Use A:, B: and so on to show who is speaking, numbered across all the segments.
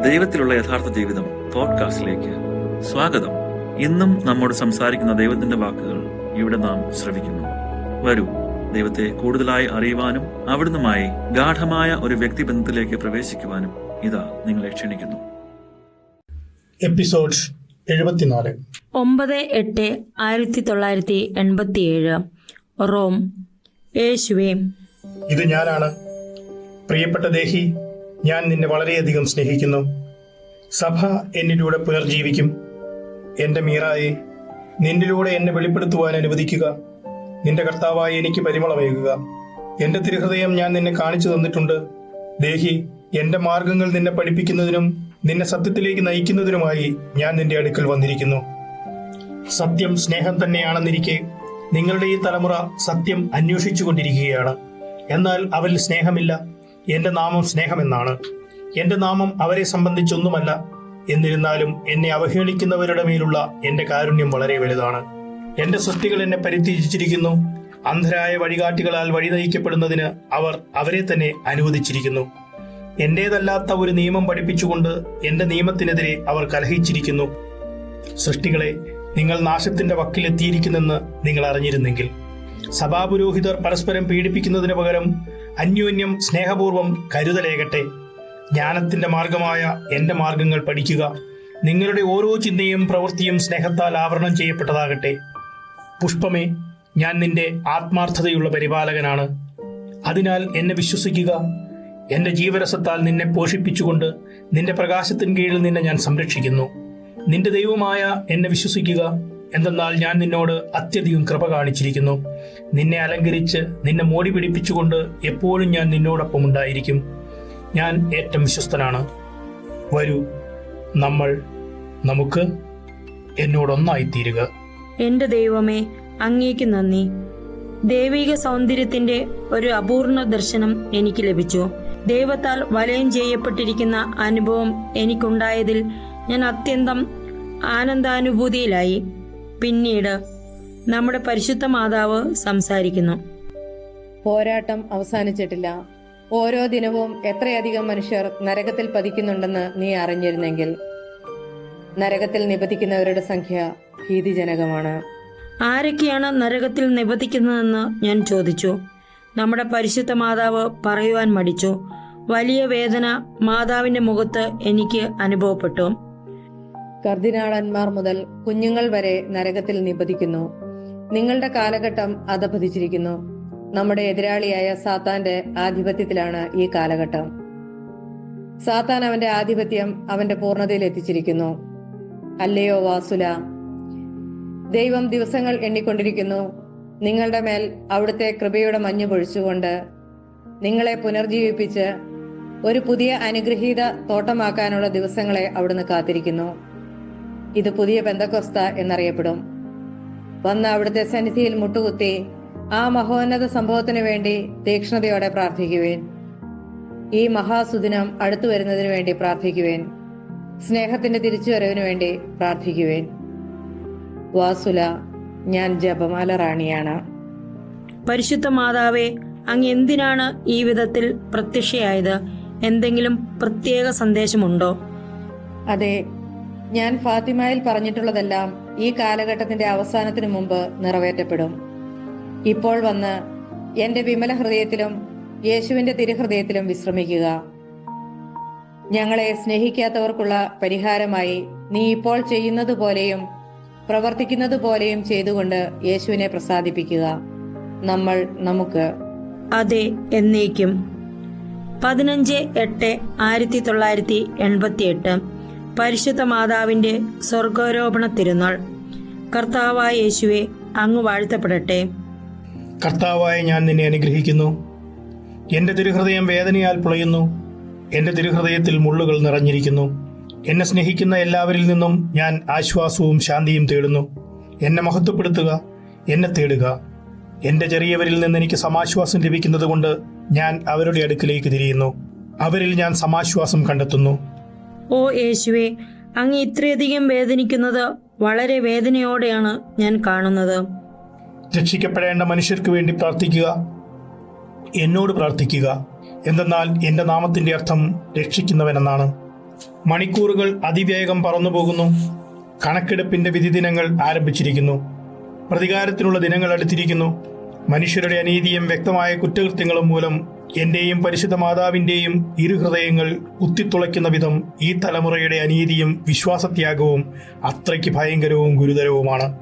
A: ദൈവത്തിലുള്ള യഥാർത്ഥ ജീവിതം പോഡ്കാസ്റ്റിലേക്ക് സ്വാഗതം. ഇന്നും നമ്മോട് സംസാരിക്കുന്ന ദൈവത്തിന്റെ വാക്കുകൾ ഇവിടെ നാം ശ്രവിക്കുന്നു. വരൂ, ദൈവത്തെ കൂടുതലായി അറിയുവാനും അവിടുന്നുമായി ഗാഠമായ ഒരു വ്യക്തിബന്ധത്തിലേക്ക് പ്രവേശിക്കുവാനും ഇതാ നിങ്ങളെ ക്ഷണിക്കുന്നു.
B: Episode 74
C: 9/8/1987 Rome. യേശുവേ,
B: ഇത് ഞാനാണ്. പ്രിയപ്പെട്ട ദേഹി, ഞാൻ നിന്നെ വളരെയധികം സ്നേഹിക്കുന്നു. സഭ എന്നിലൂടെ പുനർജീവിക്കും. എന്റെ മീറായെ, നിന്നിലൂടെ എന്നെ വെളിപ്പെടുത്തുവാൻ അനുവദിക്കുക. നിന്റെ കർത്താവായി എനിക്ക് പരിമളമേകുക. എന്റെ തിരുഹൃദയം ഞാൻ നിന്നെ കാണിച്ചു തന്നിട്ടുണ്ട്. ദേഹി, എന്റെ മാർഗങ്ങൾ നിന്നെ പഠിപ്പിക്കുന്നതിനും നിന്നെ സത്യത്തിലേക്ക് നയിക്കുന്നതിനുമായി ഞാൻ നിന്റെ അടുക്കൽ വന്നിരിക്കുന്നു. സത്യം സ്നേഹം തന്നെയാണെന്നിരിക്കെ നിങ്ങളുടെ ഈ തലമുറ സത്യം അന്വേഷിച്ചു കൊണ്ടിരിക്കുകയാണ്. എന്നാൽ അവരിൽ സ്നേഹമില്ല. എന്റെ നാമം സ്നേഹമെന്നാണ്. എന്റെ നാമം അവരെ സംബന്ധിച്ചൊന്നുമല്ല. എന്നിരുന്നാലും എന്നെ അവഹേളിക്കുന്നവരുടെ മേലുള്ള എന്റെ കാരുണ്യം വളരെ വലുതാണ്. എന്റെ സൃഷ്ടികൾ എന്നെ പരിത്യജിച്ചിരിക്കുന്നു. അന്ധരായ വഴികാട്ടികളാൽ വഴി നയിക്കപ്പെടുന്നതിന് അവർ അവരെ തന്നെ അനുവദിച്ചിരിക്കുന്നു. എന്റേതല്ലാത്ത ഒരു നിയമം പഠിപ്പിച്ചുകൊണ്ട് എന്റെ നിയമത്തിനെതിരെ അവർ കലഹിച്ചിരിക്കുന്നു. സൃഷ്ടികളെ, നിങ്ങൾ നാശത്തിന്റെ വക്കിലെത്തിയിരിക്കുന്നെന്ന് നിങ്ങൾ അറിഞ്ഞിരുന്നെങ്കിൽ. സഭാപുരോഹിതർ പരസ്പരം പീഡിപ്പിക്കുന്നതിന് പകരം അന്യോന്യം സ്നേഹപൂർവം കരുതലേകട്ടെ. ജ്ഞാനത്തിന്റെ മാർഗമായ എന്റെ മാർഗങ്ങൾ പഠിക്കുക. നിങ്ങളുടെ ഓരോ ചിന്തയും പ്രവൃത്തിയും സ്നേഹത്താൽ ആവരണം ചെയ്യപ്പെട്ടതാകട്ടെ. പുഷ്പമേ, ഞാൻ നിന്റെ ആത്മാർത്ഥതയുള്ള പരിപാലകനാണ്. അതിനാൽ എന്നെ വിശ്വസിക്കുക. എന്റെ ജീവരസത്താൽ നിന്നെ പോഷിപ്പിച്ചുകൊണ്ട് നിന്റെ പ്രകാശത്തിൻ കീഴിൽ നിന്നെ ഞാൻ സംരക്ഷിക്കുന്നു. നിന്റെ ദൈവമായ എന്നെ വിശ്വസിക്കുക. എന്തെന്നാൽ ഞാൻ നിന്നോട് അത്യധികം കൃപ കാണിച്ചിരിക്കുന്നു. നിന്നെ അലങ്കരിച്ച് നിന്നെ മോടി പിടിപ്പിച്ചുകൊണ്ട് എപ്പോഴും ഞാൻ നിന്നോടൊപ്പം ഉണ്ടായിരിക്കും. ഞാൻ ഏറ്റവും വിശ്വസ്തനാണ്. വരൂ, നമുക്ക് എന്നോടൊന്നായിത്തീരുക.
C: എന്റെ ദൈവമേ, അങ്ങേക്ക് നന്ദി. ദൈവിക സൗന്ദര്യത്തിന്റെ ഒരു അപൂർണ ദർശനം എനിക്ക് ലഭിച്ചു. ദൈവത്താൽ വലയം ചെയ്യപ്പെട്ടിരിക്കുന്ന അനുഭവം എനിക്കുണ്ടായതിൽ ഞാൻ അത്യന്തം ആനന്ദാനുഭൂതിയിലായി. പിന്നീട് നമ്മുടെ പരിശുദ്ധ മാതാവ് സംസാരിക്കുന്നു.
D: പോരാട്ടം അവസാനിച്ചിട്ടില്ല. ഓരോ ദിനവും എത്രയധികം മനുഷ്യർ നരകത്തിൽ പതിക്കുന്നുണ്ടെന്ന് നീ അറിഞ്ഞിരുന്നെങ്കിൽ. നരകത്തിൽ നിബന്ധിക്കുന്നവരുടെ സംഖ്യ ഭീതിജനകമാണ്.
C: ആരൊക്കെയാണ് നരകത്തിൽ നിബന്ധിക്കുന്നതെന്ന് ഞാൻ ചോദിച്ചു. നമ്മുടെ പരിശുദ്ധ മാതാവ് പറയുവാൻ മടിച്ചു. വലിയ വേദന മാതാവിന്റെ മുഖത്ത് എനിക്ക് അനുഭവപ്പെട്ടു.
D: കർദിനാളന്മാർ മുതൽ കുഞ്ഞുങ്ങൾ വരെ നരകത്തിൽ നിബന്ധിക്കുന്നു. നിങ്ങളുടെ കാലഘട്ടം അധപതിച്ചിരിക്കുന്നു. നമ്മുടെ എതിരാളിയായ സാത്താന്റെ ആധിപത്യത്തിലാണ് ഈ കാലഘട്ടം. സാത്താൻ അവന്റെ ആധിപത്യം അവന്റെ പൂർണ്ണതയിൽ എത്തിച്ചിരിക്കുന്നു. അല്ലയോ വാസുല, ദൈവം ദിവസങ്ങൾ എണ്ണിക്കൊണ്ടിരിക്കുന്നു. നിങ്ങളുടെ മേൽ അവിടുത്തെ കൃപയുടെ മഞ്ഞ് പൊഴിച്ചുകൊണ്ട് നിങ്ങളെ പുനർജീവിപ്പിച്ച് ഒരു പുതിയ അനുഗ്രഹീത തോട്ടമാക്കാനുള്ള ദിവസങ്ങളെ അവിടുന്ന് കാത്തിരിക്കുന്നു. ഇത് പുതിയ പെന്തക്കോസ്ത എന്നറിയപ്പെടും. വന്ന് അവിടുത്തെ സന്നിധിയിൽ മുട്ടുകുത്തി ആ മഹോന്നത സംഭവത്തിനു വേണ്ടി തീക്ഷ്ണതയോടെ പ്രാർത്ഥിക്കുവേൻ. ഈ മഹാസുദിനം അടുത്തു വരുന്നതിനു വേണ്ടി പ്രാർത്ഥിക്കുവേൻ. സ്നേഹത്തിന്റെ തിരിച്ചുവരവിനു വേണ്ടി പ്രാർത്ഥിക്കുവേൻ. വാസുല, ഞാൻ ജപമാല റാണിയാണ്.
C: പരിശുദ്ധ മാതാവേ, അങ്ങ് എന്തിനാണ് ഈ വിധത്തിൽ പ്രത്യക്ഷയായത്? എന്തെങ്കിലും പ്രത്യേക സന്ദേശമുണ്ടോ?
D: അതെ, ഞാൻ ഫാത്തിമയിൽ പറഞ്ഞിട്ടുള്ളതെല്ലാം ഈ കാലഘട്ടത്തിന്റെ അവസാനത്തിനു മുമ്പ് നിറവേറ്റപ്പെടും. ഇപ്പോൾ വന്ന് എന്റെ വിമല ഹൃദയത്തിലും യേശുവിന്റെ തിരുഹൃദയത്തിലും വിശ്രമിക്കുക. ഞങ്ങളെ സ്നേഹിക്കാത്തവർക്കുള്ള പരിഹാരമായി നീ ഇപ്പോൾ ചെയ്യുന്നത് പോലെയും പ്രവർത്തിക്കുന്നത് പോലെയും ചെയ്തുകൊണ്ട് യേശുവിനെ പ്രസാദിപ്പിക്കുക. നമുക്ക്
C: അതെ, എന്നേക്കും. 15/8/1988 പരിശുദ്ധ മാതാവിന്റെ സ്വർഗാരോപണ തിരുനാൾ. കർത്താവായ യേശുവെ, അങ്ങ് വാഴ്ത്തപ്പെടട്ടെ.
B: കർത്താവായ ഞാൻ നിന്നെ അനുഗ്രഹിക്കുന്നു. എന്റെ തിരുഹൃദയം വേദനയാൽ പുളയുന്നു. എന്റെ തിരുഹൃദയത്തിൽ മുള്ളുകൾ നിറഞ്ഞിരിക്കുന്നു. എന്നെ സ്നേഹിക്കുന്ന എല്ലാവരിൽ നിന്നും ഞാൻ ആശ്വാസവും ശാന്തിയും തേടുന്നു. എന്നെ മഹത്വപ്പെടുത്തുക, എന്നെ തേടുക. എന്റെ ചെറിയവരിൽ നിന്ന് എനിക്ക് സമാശ്വാസം ലഭിക്കുന്നത് കൊണ്ട് ഞാൻ അവരുടെ അടുക്കിലേക്ക് തിരിയുന്നു. അവരിൽ ഞാൻ സമാശ്വാസം കണ്ടെത്തുന്നു.
C: ഓ യേശുവേ, അങ്ങ് ഇത്രയധികം വേദനിക്കുന്നത് വളരെ വേദനയോടെയാണ് ഞാൻ കാണുന്നത്.
B: രക്ഷിക്കപ്പെടേണ്ട മനുഷ്യർക്ക് വേണ്ടി പ്രാർത്ഥിക്കുക. എന്നോട് പ്രാർത്ഥിക്കുക. എന്തെന്നാൽ എന്റെ നാമത്തിന്റെ അർത്ഥം രക്ഷിക്കുന്നവനെന്നാണ്. മണിക്കൂറുകൾ അതിവേഗം പറന്നുപോകുന്നു. കണക്കെടുപ്പിന്റെ വിധി ദിനങ്ങൾ ആരംഭിച്ചിരിക്കുന്നു. പ്രതികാരത്തിനുള്ള ദിനങ്ങൾ അടുത്തിരിക്കുന്നു. മനുഷ്യരുടെ അനീതിയും വ്യക്തമായ കുറ്റകൃത്യങ്ങളും മൂലം എന്റെയും പരിശുദ്ധ മാതാവിന്റെയും ഇരുഹൃദയങ്ങൾ കുത്തിത്തുളയ്ക്കുന്ന വിധം ഈ തലമുറയുടെ അനീതിയും വിശ്വാസത്യാഗവും അത്രയ്ക്ക് ഭയങ്കരവും ഗുരുതരവുമാണ്.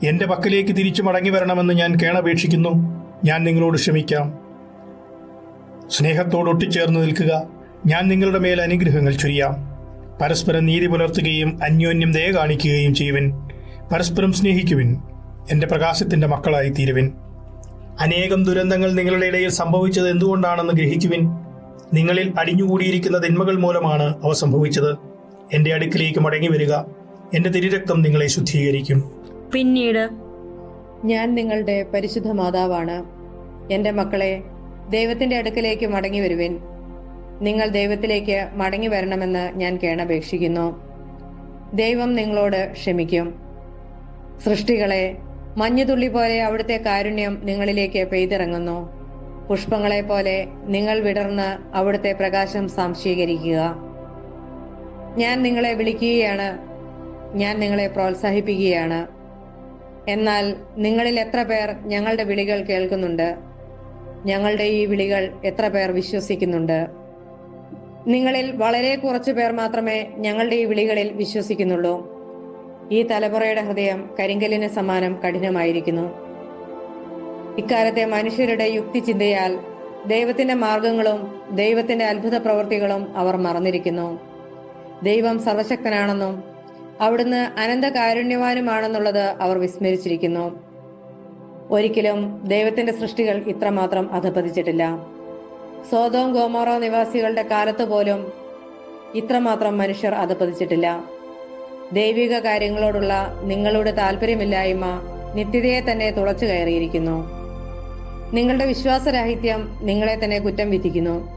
B: എന്റെ പക്കലേക്ക് തിരിച്ചു മടങ്ങി വരണമെന്ന് ഞാൻ കേണപേക്ഷിക്കുന്നു. ഞാൻ നിങ്ങളോട് ക്ഷമിക്കാം. സ്നേഹത്തോട് ഒട്ടിച്ചേർന്ന് നിൽക്കുക. ഞാൻ നിങ്ങളുടെ മേൽ അനുഗ്രഹങ്ങൾ ചൊരിയാം. പരസ്പരം നീതി പുലർത്തുകയും അന്യോന്യം ദയ കാണിക്കുകയും ചെയ്യുവിൻ. പരസ്പരം സ്നേഹിക്കുവിൻ. എന്റെ പ്രകാശത്തിന്റെ മക്കളായി തീരുവിൻ. അനേകം ദുരന്തങ്ങൾ നിങ്ങളുടെ ഇടയിൽ സംഭവിച്ചത് എന്തുകൊണ്ടാണെന്ന് ഗ്രഹിക്കുവിൻ. നിങ്ങളിൽ അടിഞ്ഞുകൂടിയിരിക്കുന്ന തിന്മകൾ മൂലമാണ് അവ സംഭവിച്ചത്. എന്റെ അടുക്കിലേക്ക് മടങ്ങി വരിക. എന്റെ തിരുരക്തം നിങ്ങളെ ശുദ്ധീകരിക്കും.
C: പിന്നീട്,
D: ഞാൻ നിങ്ങളുടെ പരിശുദ്ധ മാതാവാണ്. എന്റെ മക്കളെ, ദൈവത്തിന്റെ അടുക്കലേക്ക് മടങ്ങി വരുവിൻ. നിങ്ങൾ ദൈവത്തിലേക്ക് മടങ്ങി വരണമെന്ന് ഞാൻ കേണപേക്ഷിക്കുന്നു. ദൈവം നിങ്ങളോട് ക്ഷമിക്കും. സൃഷ്ടികളെ, മഞ്ഞുതുള്ളി പോലെ അവിടുത്തെ കാരുണ്യം നിങ്ങളിലേക്ക് പെയ്തിറങ്ങുന്നു. പുഷ്പങ്ങളെ പോലെ നിങ്ങൾ വിടർന്ന് അവിടുത്തെ പ്രകാശം സാംശീകരിക്കുക. ഞാൻ നിങ്ങളെ വിളിക്കുകയാണ്, ഞാൻ നിങ്ങളെ പ്രോത്സാഹിപ്പിക്കുകയാണ്. എന്നാൽ നിങ്ങളിൽ എത്ര പേർ ഞങ്ങളുടെ വിളികൾ കേൾക്കുന്നുണ്ട്? ഞങ്ങളുടെ ഈ വിളികൾ എത്ര പേർ വിശ്വസിക്കുന്നുണ്ട്? നിങ്ങളിൽ വളരെ കുറച്ചു പേർ മാത്രമേ ഞങ്ങളുടെ ഈ വിളികളിൽ വിശ്വസിക്കുന്നുള്ളൂ. ഈ തലമുറയുടെ ഹൃദയം കരിങ്കല്ലിന് സമാനം കഠിനമായിരിക്കുന്നു. ഇക്കാലത്തെ മനുഷ്യരുടെ യുക്തിചിന്തയാൽ ദൈവത്തിന്റെ മാർഗങ്ങളും ദൈവത്തിന്റെ അത്ഭുത പ്രവൃത്തികളും അവർ മറന്നിരിക്കുന്നു. ദൈവം സർവശക്തനാണെന്നും അവിടുന്ന് അനന്ത കാരുണ്യവാനുമാണെന്നുള്ളത് അവർ വിസ്മരിച്ചിരിക്കുന്നു. ഒരിക്കലും ദൈവത്തിന്റെ സൃഷ്ടികൾ ഇത്രമാത്രം അധപതിച്ചിട്ടില്ല. സോദോം ഗോമോറ നിവാസികളുടെ കാലത്ത് പോലും ഇത്രമാത്രം മനുഷ്യർ അധപതിച്ചിട്ടില്ല. ദൈവിക കാര്യങ്ങളോടുള്ള നിങ്ങളുടെ താല്പര്യമില്ലായ്മ നിത്യതയെ തന്നെ തുളച്ചു കയറിയിരിക്കുന്നു. നിങ്ങളുടെ വിശ്വാസരാഹിത്യം നിങ്ങളെ തന്നെ കുറ്റം വിധിക്കുന്നു.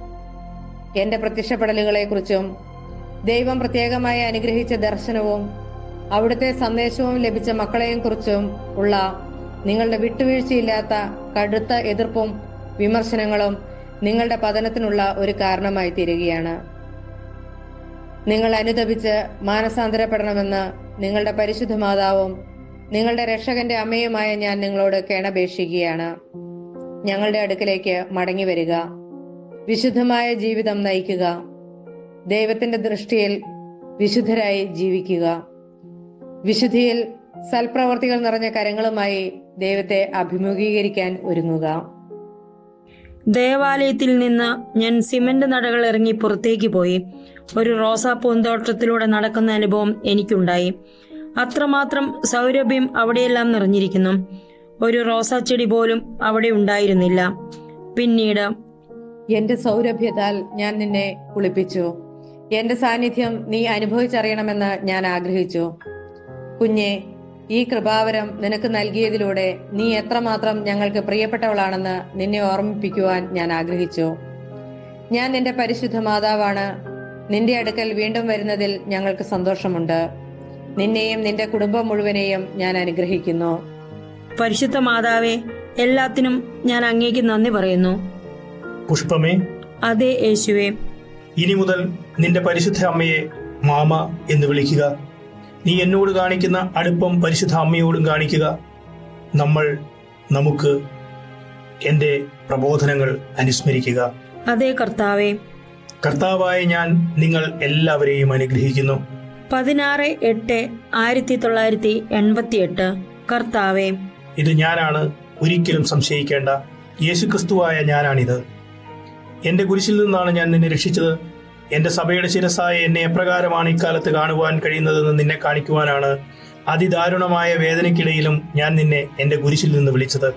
D: എന്റെ പ്രത്യക്ഷപ്പെടലുകളെക്കുറിച്ചും ദൈവം പ്രത്യേകമായി അനുഗ്രഹിച്ച ദർശനവും അവിടുത്തെ സന്ദേശവും ലഭിച്ച മക്കളെയും കുറിച്ചും ഉള്ള നിങ്ങളുടെ വിട്ടുവീഴ്ചയില്ലാത്ത കടുത്ത എതിർപ്പും വിമർശനങ്ങളും നിങ്ങളുടെ പതനത്തിനുള്ള ഒരു കാരണമായി തീരുകയാണ്. നിങ്ങൾ അനുതപിച്ച് മാനസാന്തരപ്പെടണമെന്ന് നിങ്ങളുടെ പരിശുദ്ധ മാതാവും നിങ്ങളുടെ രക്ഷകന്റെ അമ്മയുമായ ഞാൻ നിങ്ങളോട് കേണപേക്ഷിക്കുകയാണ്. ഞങ്ങളുടെ അടുക്കലേക്ക് മടങ്ങി വരിക. വിശുദ്ധമായ ജീവിതം നയിക്കുക. ദൈവത്തിന്റെ ദൃഷ്ടിയിൽ വിശുദ്ധരായി ജീവിക്കുക. വിശുദ്ധിയിൽ സൽപ്രവർത്തികൾ നിറഞ്ഞ കരങ്ങളുമായി ദൈവത്തെ അഭിമുഖീകരിക്കാൻ ഒരുങ്ങുക.
C: ദേവാലയത്തിൽ നിന്ന് ഞാൻ സിമന്റ് നടകൾ ഇറങ്ങി പുറത്തേക്ക് പോയി. ഒരു റോസാ പൂന്തോട്ടത്തിലൂടെ നടക്കുന്ന അനുഭവം എനിക്കുണ്ടായി. അത്രമാത്രം സൗരഭ്യം അവിടെയെല്ലാം നിറഞ്ഞിരിക്കുന്നു. ഒരു റോസാച്ചെടി പോലും അവിടെ ഉണ്ടായിരുന്നില്ല. പിന്നീട്,
D: എന്റെ സൗരഭ്യത്താൽ ഞാൻ നിന്നെ കുളിപ്പിച്ചു. എന്റെ സാന്നിധ്യം നീ അനുഭവിച്ചറിയണമെന്ന് ഞാൻ ആഗ്രഹിച്ചു. കുഞ്ഞെ, ഈ കൃപാവരം നിനക്ക് നൽകിയതിലൂടെ നീ എത്രമാത്രം ഞങ്ങൾക്ക് പ്രിയപ്പെട്ടവളാണെന്ന് നിന്നെ ഓർമ്മിപ്പിക്കുവാൻ ഞാൻ ആഗ്രഹിച്ചു. ഞാൻ നിന്റെ പരിശുദ്ധ മാതാവാണ്. നിന്റെ അടുക്കൽ വീണ്ടും വരുന്നതിൽ ഞങ്ങൾക്ക് സന്തോഷമുണ്ട്. നിന്നെയും നിന്റെ കുടുംബം മുഴുവനെയും ഞാൻ അനുഗ്രഹിക്കുന്നു.
C: പരിശുദ്ധ മാതാവേ, എല്ലാത്തിനും ഞാൻ അങ്ങേക്ക് നന്ദി പറയുന്നു.
B: പുഷ്പമേ,
C: അതേ യേശുവേ,
B: ഇനി മുതൽ നിന്റെ പരിശുദ്ധ അമ്മയെ മാമ എന്ന് വിളിക്കുക. നീ എന്നോട് കാണിക്കുന്ന അടുപ്പം പരിശുദ്ധ അമ്മയോടും കാണിക്കുക. നമുക്ക് എന്റെ പ്രബോധനങ്ങൾ അനുസ്മരിക്കുക.
C: അതേ കർത്താവേ.
B: കർത്താവായ ഞാൻ നിങ്ങൾ എല്ലാവരെയും അനുഗ്രഹിക്കുന്നു.
C: 16/8/1988. കർത്താവേ,
B: ഇത് ഞാനാണ്, ഒരിക്കലും സംശയിക്കേണ്ട. യേശുക്രിസ്തുവായ ഞാനാണിത്. എന്റെ കുരിശിൽ നിന്നാണ് ഞാൻ നിന്നെ രക്ഷിച്ചത്. എന്റെ സഭയുടെ ശിരസായ എന്നെ എപ്രകാരമാണ് ഇക്കാലത്ത് കാണുവാൻ കഴിയുന്നതെന്ന് നിന്നെ കാണിക്കുവാനാണ് അതിദാരുണമായ വേദനയ്ക്കിടയിലും ഞാൻ നിന്നെ എന്റെ കുരിശിൽ നിന്ന് വിളിച്ചത്.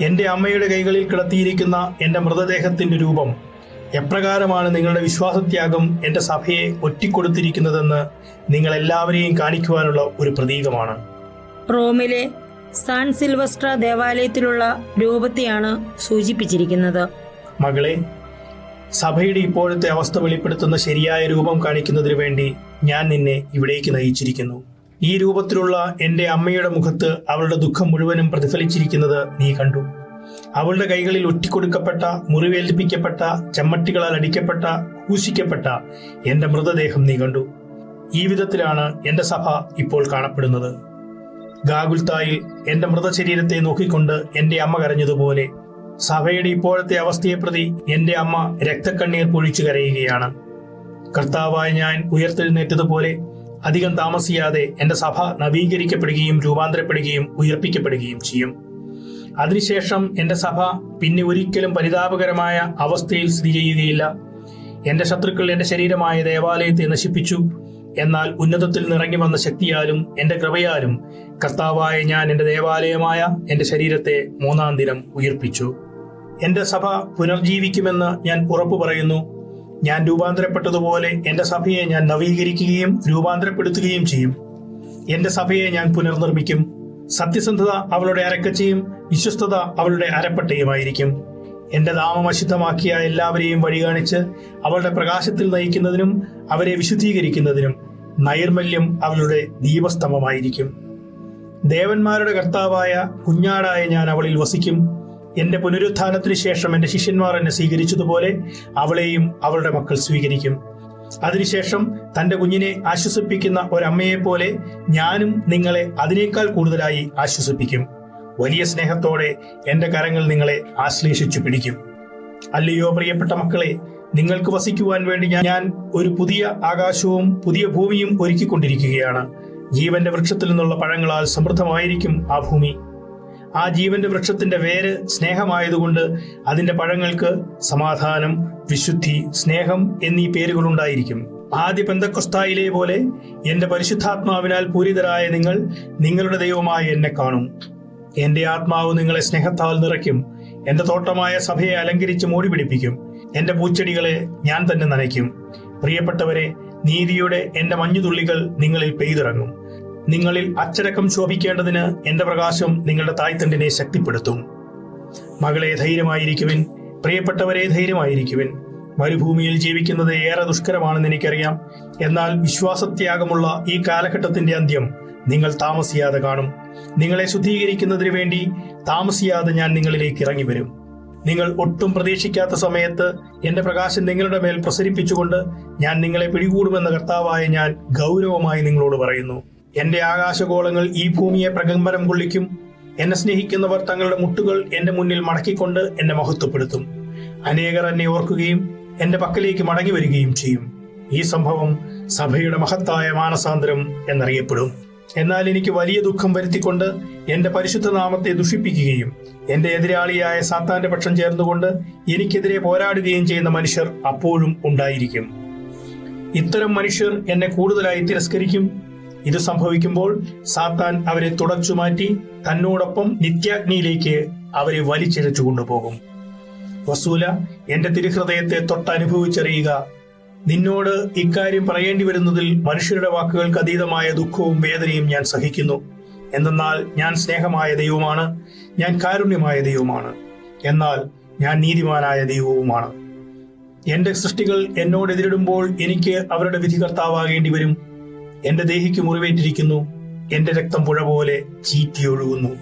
B: എന്റെ അമ്മയുടെ കൈകളിൽ കിടത്തിയിരിക്കുന്ന എന്റെ മൃതദേഹത്തിന്റെ രൂപം എപ്രകാരമാണ് നിങ്ങളുടെ വിശ്വാസത്യാഗം എന്റെ സഭയെ ഒറ്റിക്കൊടുത്തിരിക്കുന്നതെന്ന് നിങ്ങൾ എല്ലാവരെയും കാണിക്കുവാനുള്ള ഒരു പ്രതീകമാണ്.
C: റോമിലെ സാൻ സിൽവസ്ട്ര ദേവാലയത്തിലുള്ള രൂപത്തെയാണ് സൂചിപ്പിച്ചിരിക്കുന്നത്.
B: മകളെ, സഭയുടെ ഇപ്പോഴത്തെ അവസ്ഥ വെളിപ്പെടുത്തുന്ന ശരിയായ രൂപം കാണിക്കുന്നതിനു വേണ്ടി ഞാൻ നിന്നെ ഇവിടേക്ക് നയിച്ചിരിക്കുന്നു. ഈ രൂപത്തിലുള്ള എന്റെ അമ്മയുടെ മുഖത്ത് അവളുടെ ദുഃഖം മുഴുവനും പ്രതിഫലിച്ചിരിക്കുന്നത് നീ കണ്ടു. അവളുടെ കൈകളിൽ ഒറ്റിക്കൊടുക്കപ്പെട്ട, മുറിവേൽപ്പിക്കപ്പെട്ട, ചെമ്മട്ടികളാൽ അടിക്കപ്പെട്ട, ക്രൂശിക്കപ്പെട്ട എന്റെ മൃതദേഹം നീ കണ്ടു. ഈ വിധത്തിലാണ് എന്റെ സഭ ഇപ്പോൾ കാണപ്പെടുന്നത്. ഗാഗുൽത്തായിൽ എന്റെ മൃതശരീരത്തെ നോക്കിക്കൊണ്ട് എന്റെ അമ്മ കരഞ്ഞതുപോലെ സഭയുടെ ഇപ്പോഴത്തെ അവസ്ഥയെ പ്രതി എന്റെ അമ്മ രക്തക്കണ്ണീർ പൊഴിച്ചു കരയുകയാണ്. കർത്താവായ ഞാൻ ഉയർത്തെഴുന്നേറ്റതുപോലെ അധികം താമസിയാതെ എന്റെ സഭ നവീകരിക്കപ്പെടുകയും രൂപാന്തരപ്പെടുകയും ഉയർപ്പിക്കപ്പെടുകയും ചെയ്യും. അതിനുശേഷം എന്റെ സഭ പിന്നെ ഒരിക്കലും പരിതാപകരമായ അവസ്ഥയിൽ സ്ഥിതി ചെയ്യുകയില്ല. എന്റെ ശത്രുക്കൾ എന്റെ ശരീരമായ ദേവാലയത്തെ നശിപ്പിച്ചു. എന്നാൽ ഉന്നതത്തിൽ നിറങ്ങി വന്ന ശക്തിയാലും എന്റെ കൃപയാലും കർത്താവായ ഞാൻ എന്റെ ദേവാലയമായ എന്റെ ശരീരത്തെ 3-ാം ദിനം ഉയർപ്പിച്ചു. എന്റെ സഭ പുനർജീവിക്കുമെന്ന് ഞാൻ ഉറപ്പു പറയുന്നു. ഞാൻ രൂപാന്തരപ്പെട്ടതുപോലെ എന്റെ സഭയെ ഞാൻ നവീകരിക്കുകയും രൂപാന്തരപ്പെടുത്തുകയും ചെയ്യും. എന്റെ സഭയെ ഞാൻ പുനർനിർമ്മിക്കും. സത്യസന്ധത അവളുടെ അരക്കച്ചയും വിശ്വസ്തത അവളുടെ അരപ്പട്ടയുമായിരിക്കും. എന്റെ നാമം അശുദ്ധമാക്കിയ എല്ലാവരെയും വഴികാണിച്ച് അവളുടെ പ്രകാശത്തിൽ നയിക്കുന്നതിനും അവരെ വിശുദ്ധീകരിക്കുന്നതിനും നൈർമല്യം അവളുടെ ദീപസ്തംഭമായിരിക്കും. ദേവന്മാരുടെ കർത്താവായ കുഞ്ഞാടായ ഞാൻ അവളിൽ വസിക്കും. എന്റെ പുനരുത്ഥാനത്തിന് ശേഷം എന്റെ ശിഷ്യന്മാർ എന്നെ സ്വീകരിച്ചതുപോലെ അവളെയും അവളുടെ മക്കൾ സ്വീകരിക്കും. അതിനുശേഷം തന്റെ കുഞ്ഞിനെ ആശ്വസിപ്പിക്കുന്ന ഒരമ്മയെപ്പോലെ ഞാനും നിങ്ങളെ അതിനേക്കാൾ കൂടുതലായി ആശ്വസിപ്പിക്കും. വലിയ സ്നേഹത്തോടെ എന്റെ കരങ്ങൾ നിങ്ങളെ ആശ്ലേഷിച്ചു പിടിക്കും. അല്ലയോ പ്രിയപ്പെട്ട മക്കളെ, നിങ്ങൾക്ക് വസിക്കുവാൻ വേണ്ടി ഞാൻ ഒരു പുതിയ ആകാശവും പുതിയ ഭൂമിയും ഒരുക്കിക്കൊണ്ടിരിക്കുകയാണ്. ജീവന്റെ വൃക്ഷത്തിൽ നിന്നുള്ള പഴങ്ങളാൽ സമൃദ്ധമായിരിക്കും ആ ഭൂമി. ആ ജീവന്റെ വൃക്ഷത്തിന്റെ വേര് സ്നേഹമായതുകൊണ്ട് അതിന്റെ പഴങ്ങൾക്ക് സമാധാനം, വിശുദ്ധി, സ്നേഹം എന്നീ പേരുകളുണ്ടായിരിക്കും. ആദ്യ പെന്തക്കൊസ്തായിലെ പോലെ എന്റെ പരിശുദ്ധാത്മാവിനാൽ പൂരിതരായ നിങ്ങൾ നിങ്ങളുടെ ദൈവമായ എന്നെ കാണും. എന്റെ ആത്മാവ് നിങ്ങളെ സ്നേഹത്താൽ നിറയ്ക്കും. എന്റെ തോട്ടമായ സഭയെ അലങ്കരിച്ച് മൂടി പിടിപ്പിക്കും. എന്റെ പൂച്ചെടികളെ ഞാൻ തന്നെ നനയ്ക്കും. പ്രിയപ്പെട്ടവരെ, നീതിയുടെ എന്റെ മഞ്ഞുതുള്ളികൾ നിങ്ങളിൽ പെയ്തിറങ്ങും. നിങ്ങളിൽ അച്ചടക്കം ശോഭിക്കേണ്ടതിന് എന്റെ പ്രകാശം നിങ്ങളുടെ തായ്തണ്ടിനെ ശക്തിപ്പെടുത്തും. മകളെ ധൈര്യമായിരിക്കുവിൻ, പ്രിയപ്പെട്ടവരെ ധൈര്യമായിരിക്കുവിൻ. മരുഭൂമിയിൽ ജീവിക്കുന്നത് ഏറെ ദുഷ്കരമാണെന്ന് എനിക്കറിയാം. എന്നാൽ വിശ്വാസത്യാഗമുള്ള ഈ കാലഘട്ടത്തിന്റെ അന്ത്യം നിങ്ങൾ താമസിയാതെ കാണും. നിങ്ങളെ ശുദ്ധീകരിക്കുന്നതിന് വേണ്ടി താമസിയാതെ ഞാൻ നിങ്ങളിലേക്ക് ഇറങ്ങി വരും. നിങ്ങൾ ഒട്ടും പ്രതീക്ഷിക്കാത്ത സമയത്ത് എന്റെ പ്രകാശം നിങ്ങളുടെ മേൽ പ്രസരിപ്പിച്ചുകൊണ്ട് ഞാൻ നിങ്ങളെ പിടികൂടുമെന്ന് കർത്താവായ ഞാൻ ഗൗരവമായി നിങ്ങളോട് പറയുന്നു. എന്റെ ആകാശഗോളങ്ങൾ ഈ ഭൂമിയെ പ്രകമ്പനം കൊള്ളിക്കും. എന്നെ സ്നേഹിക്കുന്നവർ തങ്ങളുടെ മുട്ടുകൾ എന്റെ മുന്നിൽ മടക്കിക്കൊണ്ട് എന്നെ മഹത്വപ്പെടുത്തും. അനേകർ എന്നെ ഓർക്കുകയും എന്റെ പക്കലേക്ക് മടങ്ങി വരികയും ചെയ്യും. ഈ സംഭവം സഭയുടെ മഹത്തായ മാനസാന്തരം എന്നറിയപ്പെടും. എന്നാൽ എനിക്ക് വലിയ ദുഃഖം വരുത്തിക്കൊണ്ട് എന്റെ പരിശുദ്ധ നാമത്തെ ദുഷിപ്പിക്കുകയും എന്റെ എതിരാളിയായ സാത്താന്റെ പക്ഷം ചേർന്നുകൊണ്ട് എനിക്കെതിരെ പോരാടുകയും ചെയ്യുന്ന മനുഷ്യർ അപ്പോഴും ഉണ്ടായിരിക്കും. ഇത്തരം മനുഷ്യർ എന്നെ കൂടുതലായി തിരസ്കരിക്കും. ഇത് സംഭവിക്കുമ്പോൾ സാത്താൻ അവരെ തുടച്ചു മാറ്റി തന്നോടൊപ്പം നിത്യാഗ്നിയിലേക്ക് അവരെ വലിച്ചിഴച്ചു കൊണ്ടുപോകും. വസൂല, എന്റെ തിരുഹൃദയത്തെ തൊട്ടനുഭവിച്ചറിയുക. നിന്നോട് ഇക്കാര്യം പറയേണ്ടി വരുന്നതിൽ മനുഷ്യരുടെ വാക്കുകൾക്ക് അതീതമായ ദുഃഖവും വേദനയും ഞാൻ സഹിക്കുന്നു. എന്തെന്നാൽ ഞാൻ സ്നേഹമായ ദൈവമാണ്, ഞാൻ കാരുണ്യമായ ദൈവമാണ്, എന്നാൽ ഞാൻ നീതിമാനായ ദൈവവുമാണ്. എന്റെ സൃഷ്ടികൾ എന്നോട് എതിരിടുമ്പോൾ എനിക്ക് അവരുടെ വിധികർത്താവാകേണ്ടി വരും. എന്റെ ദേഹിക്ക് മുറിവേറ്റിരിക്കുന്നു, എന്റെ രക്തം പുഴ പോലെ ചീറ്റിയൊഴുകുന്നു.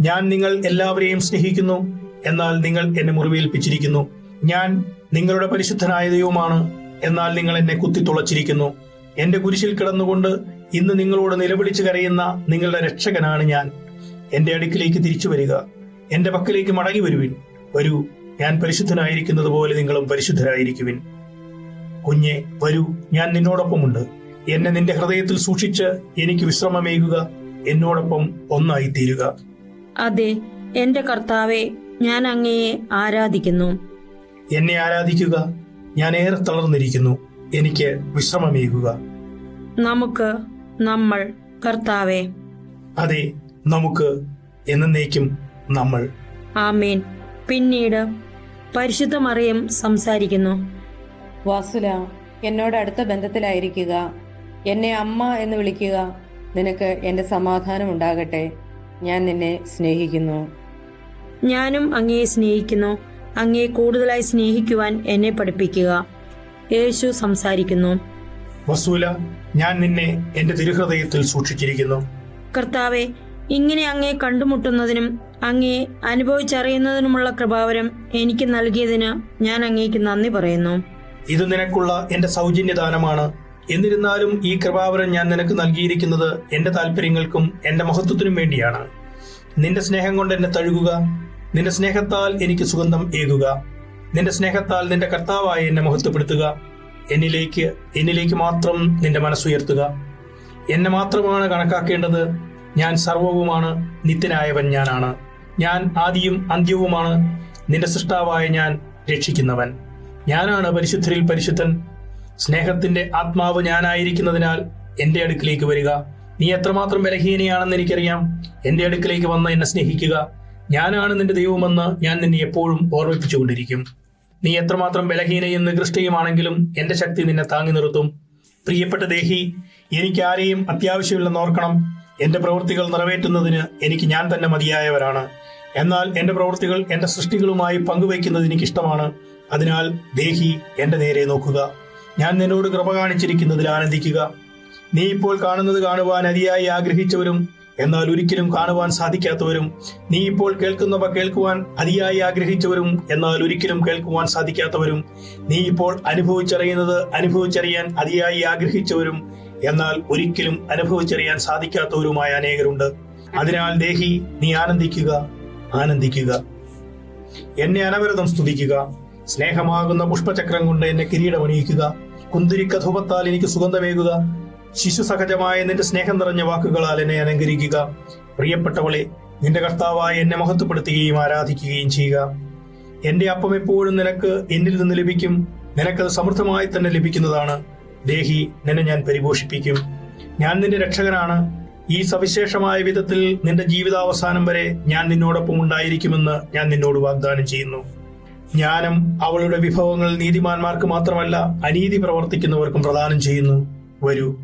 B: ഞാൻ നിങ്ങൾ എല്ലാവരെയും സ്നേഹിക്കുന്നു, എന്നാൽ നിങ്ങൾ എന്നെ മുറിവേൽപ്പിച്ചിരിക്കുന്നു. ഞാൻ നിങ്ങളുടെ പരിശുദ്ധനായ ദൈവമാണ്, എന്നാൽ നിങ്ങൾ എന്നെ കുത്തിത്തുളച്ചിരിക്കുന്നു. എന്റെ കുരിശിൽ കിടന്നുകൊണ്ട് ഇന്ന് നിങ്ങളോട് നിലവിളിച്ച് കരയുന്ന നിങ്ങളുടെ രക്ഷകനാണ് ഞാൻ. എന്റെ അടുക്കിലേക്ക് തിരിച്ചു വരിക, എന്റെ പക്കലേക്ക് മടങ്ങി വരുവിൻ. വരൂ, ഞാൻ പരിശുദ്ധനായിരിക്കുന്നത് പോലെ നിങ്ങളും പരിശുദ്ധരായിരിക്കുവിൻ. കുഞ്ഞെ, വരൂ, ഞാൻ നിന്നോടൊപ്പമുണ്ട്. എന്നെ നിന്റെ ഹൃദയത്തിൽ സൂക്ഷിച്ച് എനിക്ക് വിശ്രമമേകുക. എന്നോടൊപ്പം ഒന്നായിത്തീരുക.
C: അതെ, എന്റെ കർത്താവെ, ഞാൻ അങ്ങയെ ആരാധിക്കുന്നു.
B: എന്നെ ആരാധിക്കുക. ഞാൻ ഏറെ തളർന്നിരിക്കുന്നു. എനിക്ക് വിശ്രമമേകുക.
C: നമുക്ക്, നമ്മൾ, കർത്താവെ.
B: അതെ, നമുക്ക്, എന്നേക്കും നമ്മൾ.
C: ആമേൻ. പിന്നീട് പരിശുദ്ധ മറിയം സംസാരിക്കുന്നു.
D: വാസുല, എന്നോട് അടുത്ത ബന്ധത്തിലായിരിക്കുക. എന്നെ അമ്മ എന്ന് വിളിക്കുക. നിനക്ക് എന്റെ സമാധാനം ഉണ്ടാകട്ടെ. ഞാൻ നിന്നെ സ്നേഹിക്കുന്നു.
C: ഞാനും അങ്ങയെ സ്നേഹിക്കുന്നു. അങ്ങയെ കൂടുതലായി സ്നേഹിക്കുവാൻ എന്നെ പഠിപ്പിക്കുക. യേശു സംസാരിക്കുന്നു.
B: വസൂല, ഞാൻ നിന്നെ എന്റെ തിരുഹൃദയത്തിൽ സൂക്ഷിച്ചിരിക്കുന്നു.
C: കർത്താവെ, ഇങ്ങനെ അങ്ങയെ കണ്ടുമുട്ടുന്നതിനും അങ്ങേ അനുഭവിച്ചറിയുന്നതിനുമുള്ള കൃപാവരം എനിക്ക് നൽകിയതിന് ഞാൻ അങ്ങേക്ക് നന്ദി പറയുന്നു.
B: ഇത് നിനക്കുള്ള എന്റെ സൗജന്യദാനമാണ്. എന്നിരുന്നാലും ഈ കൃപാവരം ഞാൻ നിനക്ക് നൽകിയിരിക്കുന്നത് എന്റെ താല്പര്യങ്ങൾക്കും എന്റെ മഹത്വത്തിനും വേണ്ടിയാണ്. നിന്റെ സ്നേഹം കൊണ്ട് എന്നെ തഴുകുക. നിന്റെ സ്നേഹത്താൽ എനിക്ക് സുഗന്ധം ഏകുക. നിന്റെ സ്നേഹത്താൽ നിന്റെ കർത്താവായി എന്നെ മഹത്വപ്പെടുത്തുക. എന്നിലേക്ക് മാത്രം നിന്റെ മനസ്സുയർത്തുക. എന്നെ മാത്രമാണ് കണക്കാക്കേണ്ടത്. ഞാൻ സർവവുമാണ്. നിത്യനായവൻ ഞാനാണ്. ഞാൻ ആദിയും അന്ത്യവുമാണ്. നിന്റെ സൃഷ്ടാവായ ഞാൻ രക്ഷിക്കുന്നവൻ. ഞാനാണ് പരിശുദ്ധരിൽ പരിശുദ്ധൻ. സ്നേഹത്തിന്റെ ആത്മാവ് ഞാനായിരിക്കുന്നതിനാൽ എന്റെ അടുക്കിലേക്ക് വരിക. നീ എത്രമാത്രം ബലഹീനയാണെന്ന് എനിക്കറിയാം. എന്റെ അടുക്കിലേക്ക് വന്ന് എന്നെ സ്നേഹിക്കുക. ഞാനാണ് നിന്റെ ദൈവമെന്ന് ഞാൻ നിന്നെ എപ്പോഴും ഓർമ്മിപ്പിച്ചുകൊണ്ടിരിക്കും. നീ എത്രമാത്രം ബലഹീനയും നികൃഷ്ടയുമാണെങ്കിലും എന്റെ ശക്തി നിന്നെ താങ്ങി നിർത്തും. പ്രിയപ്പെട്ട ദേഹി, എനിക്ക് ആരെയും അത്യാവശ്യമില്ലെന്ന് ഓർക്കണം. എന്റെ പ്രവൃത്തികൾ നിറവേറ്റുന്നതിന് എനിക്ക് ഞാൻ തന്നെ മതിയായവരാണ്. എന്നാൽ എന്റെ പ്രവൃത്തികൾ എന്റെ സൃഷ്ടികളുമായി പങ്കുവയ്ക്കുന്നത് എനിക്കിഷ്ടമാണ്. അതിനാൽ ദേഹി, എന്റെ നേരെ നോക്കുക. ഞാൻ നിന്നോട് കൃപ കാണിച്ചിരിക്കുന്നതിൽ ആനന്ദിക്കുക. നീ ഇപ്പോൾ കാണുന്നത് കാണുവാൻ അതിയായി ആഗ്രഹിച്ചവരും എന്നാൽ ഒരിക്കലും കാണുവാൻ സാധിക്കാത്തവരും, നീ ഇപ്പോൾ കേൾക്കുന്നവ കേൾക്കുവാൻ അതിയായി ആഗ്രഹിച്ചവരും എന്നാൽ ഒരിക്കലും കേൾക്കുവാൻ സാധിക്കാത്തവരും, നീ ഇപ്പോൾ അനുഭവിച്ചറിയുന്നത് അനുഭവിച്ചറിയാൻ അതിയായി ആഗ്രഹിച്ചവരും എന്നാൽ ഒരിക്കലും അനുഭവിച്ചറിയാൻ സാധിക്കാത്തവരുമായ അനേകരുണ്ട്. അതിനാൽ ദേഹി, നീ ആനന്ദിക്കുക, ആനന്ദിക്കുക. എന്നെ അനവരതം സ്തുതിക്കുക. സ്നേഹമാകുന്ന പുഷ്പചക്രം കൊണ്ട് എന്നെ കിരീടമണിയിക്കുക. കുന്തിരിക്ക ധൂപത്താൽ എനിക്ക് സുഗന്ധമേകുക. ശിശു സഹജമായ നിന്റെ സ്നേഹം നിറഞ്ഞ വാക്കുകളാൽ എന്നെ അലങ്കരിക്കുക. പ്രിയപ്പെട്ടവളെ, നിന്റെ കർത്താവായി എന്നെ മഹത്വപ്പെടുത്തുകയും ആരാധിക്കുകയും ചെയ്യുക. എന്റെ അപ്പം എപ്പോഴും നിനക്ക് എന്നിൽ നിന്ന് ലഭിക്കും. നിനക്കത് സമൃദ്ധമായി തന്നെ ലഭിക്കുന്നതാണ്. ദേഹി, നിന്നെ ഞാൻ പരിപോഷിപ്പിക്കും. ഞാൻ നിന്റെ രക്ഷകനാണ്. ഈ സവിശേഷമായ വിധത്തിൽ നിന്റെ ജീവിതാവസാനം വരെ ഞാൻ നിന്നോടൊപ്പം ഉണ്ടായിരിക്കുമെന്ന് ഞാൻ നിന്നോട് വാഗ്ദാനം ചെയ്യുന്നു. ജ്ഞാനം അവളുടെ വിഭവങ്ങൾ നീതിമാന്മാർക്ക് മാത്രമല്ല, അനീതി പ്രവർത്തിക്കുന്നവർക്കും പ്രദാനം ചെയ്യുന്നു. വരൂ.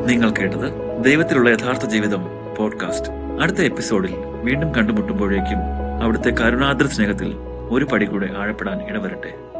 A: നിങ്ങൾ കേട്ടത് ദൈവത്തിലുള്ള യഥാർത്ഥ ജീവിതം പോഡ്കാസ്റ്റ്. അടുത്ത എപ്പിസോഡിൽ വീണ്ടും കണ്ടുമുട്ടുമ്പോഴേക്കും അവിടുത്തെ കരുണാദ്ര സ്നേഹത്തിൽ ഒരു പടി കൂടെ ആഴപ്പെടാൻ ഇടവരട്ടെ.